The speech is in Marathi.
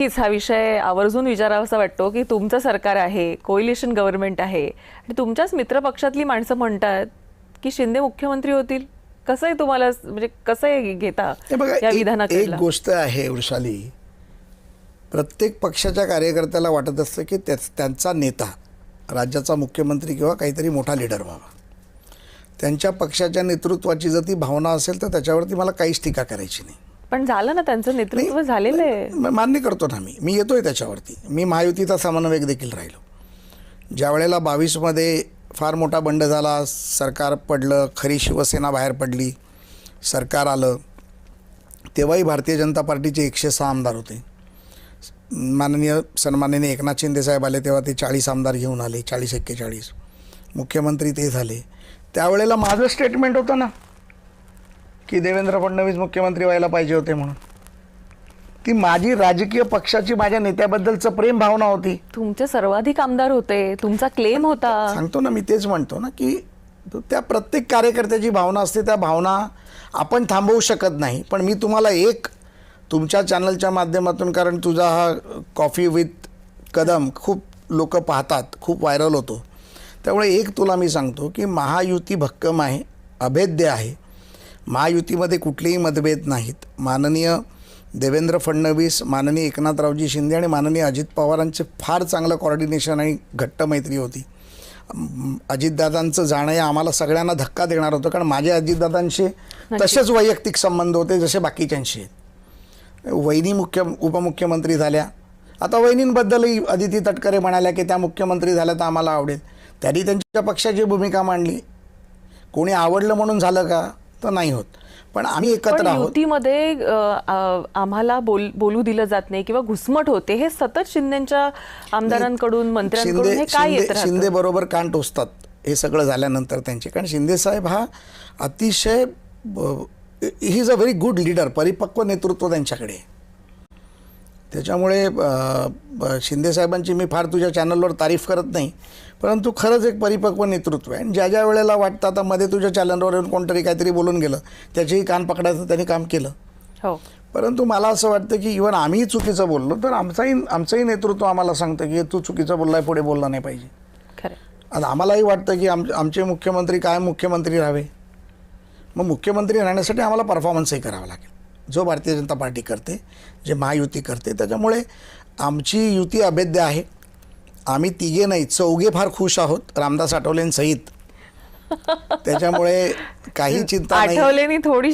हीच हा विषय आवर्जून विचारावासा वाटतो की तुमचं सरकार आहे, कोएलिशन गव्हर्नमेंट आहे आणि तुमच्याच मित्रपक्षातली माणसं म्हणतात की शिंदे मुख्यमंत्री होतील. कसं आहे तुम्हाला, म्हणजे कसं आहे घेता या विधानाकडे? एक गोष्ट आहे वृषाली, प्रत्येक पक्षाच्या कार्यकर्त्याला वाटत असतं की त्यांचा नेता राज्याचा मुख्यमंत्री किंवा काहीतरी मोठा लीडर व्हावा. त्यांच्या पक्षाच्या नेतृत्वाची जर ती भावना असेल तर त्याच्यावरती मला काहीच टीका करायची नाही. पण झालं ना, त्यांचं नेतृत्व झालेलं आहे. मान्य करतो ना, मी येतोय त्याच्यावरती. मी महायुतीचा समन्वयक देखील राहिलो. ज्या वेळेला 22मध्ये फार मोठा बंड झाला, सरकार पडलं, खरी शिवसेना बाहेर पडली, सरकार आलं, तेव्हाही भारतीय जनता पार्टीचे 106 आमदार होते. सन्माननीय एकनाथ शिंदे साहेब आले तेव्हा ते 40 आमदार घेऊन आले, 40-41 मुख्यमंत्री ते झाले. त्यावेळेला माझं स्टेटमेंट होतं ना की देवेंद्र फडणवीस मुख्यमंत्री व्हायला पाहिजे होते म्हणून. ती माझी राजकीय पक्षाची, माझ्या नेत्याबद्दलचं प्रेम भावना होती. तुमचे सर्वाधिक आमदार होते, तुमचा क्लेम होता. सांगतो ना, मी तेच म्हणतो ना की त्या प्रत्येक कार्यकर्त्याची भावना असते, त्या भावना आपण थांबवू शकत नाही. पण मी तुम्हाला एक, तुमच्या चॅनलच्या माध्यमातून, कारण तुझा हा कॉफी विथ कदम खूप लोक पाहतात, खूप व्हायरल होतो, त्यामुळे एक तुला मी सांगतो की महायुती भक्कम आहे, अभेद्य आहे. महायुतीमध्ये कुठलेही मतभेद नाहीत. माननीय देवेंद्र फडणवीस, माननीय एकनाथरावजी शिंदे आणि माननीय अजित पवारांचे फार चांगलं कॉर्डिनेशन आणि घट्ट मैत्री होती. अजितदादांचं जाणं हे आम्हाला सगळ्यांना धक्का देणार होतं, कारण माझे अजितदादांशी तसेच वैयक्तिक संबंध होते जसे बाकीच्यांशी. वहिनी उपमुख्यमंत्री झाल्या. आता वहिनींबद्दलही अदिती तटकरे म्हणाल्या की त्या मुख्यमंत्री झाल्या तर आम्हाला आवडेल. त्यांनी त्यांच्या पक्षाची भूमिका मांडली. कोणी आवडलं म्हणून झालं का? तर नाही होत. पण आम्ही एकत्र आहोत. युतीमध्ये आम्हाला बोलू दिलं जात नाही किंवा घुसमट होते, हे सतत शिंदेच्या आमदारांकडून, मंत्र्यांकडून हे काय येत राहतं? शिंदे बरोबर कान टोचतात हे सगळं झाल्यानंतर त्यांचे. कारण शिंदे साहेब हा अतिशय, he is a very good leader, परिपक्व नेतृत्व त्यांच्याकडे. त्याच्यामुळे शिंदे साहेबांची मी फार तुझ्या चॅनलवर तारीफ करत नाही, परंतु खरंच एक परिपक्व नेतृत्व आहे. आणि ज्या ज्या वेळेला वाटतं, आता मध्ये तुझ्या चॅनलवर येऊन कोणतरी काहीतरी बोलून गेलं, त्याचेही कान पकडायचं त्यांनी काम केलं. हो. परंतु मला असं वाटतं की इव्हन आम्ही चुकीचं बोललो तर आमचंही नेतृत्व आम्हाला सांगतं की तू चुकीचं बोललाय, पुढे बोलला नाही पाहिजे. खरं. आता आम्हालाही वाटतं की आमचे मुख्यमंत्री काय मुख्यमंत्री राहावे. मग मुख्यमंत्री राहण्यासाठी आम्हाला परफॉर्मन्सही करावा लागेल, जो भारतीय जनता पार्टी करते, जे महायुती करते. त्याच्यामुळे आमची युती अभेद्य आहे. आम्ही तिघे नाही, चौघे फार खुश आहोत, रामदास आठवलेंसहित. त्याच्यामुळे काही चिंता नाही. आठवलेंनी थोडी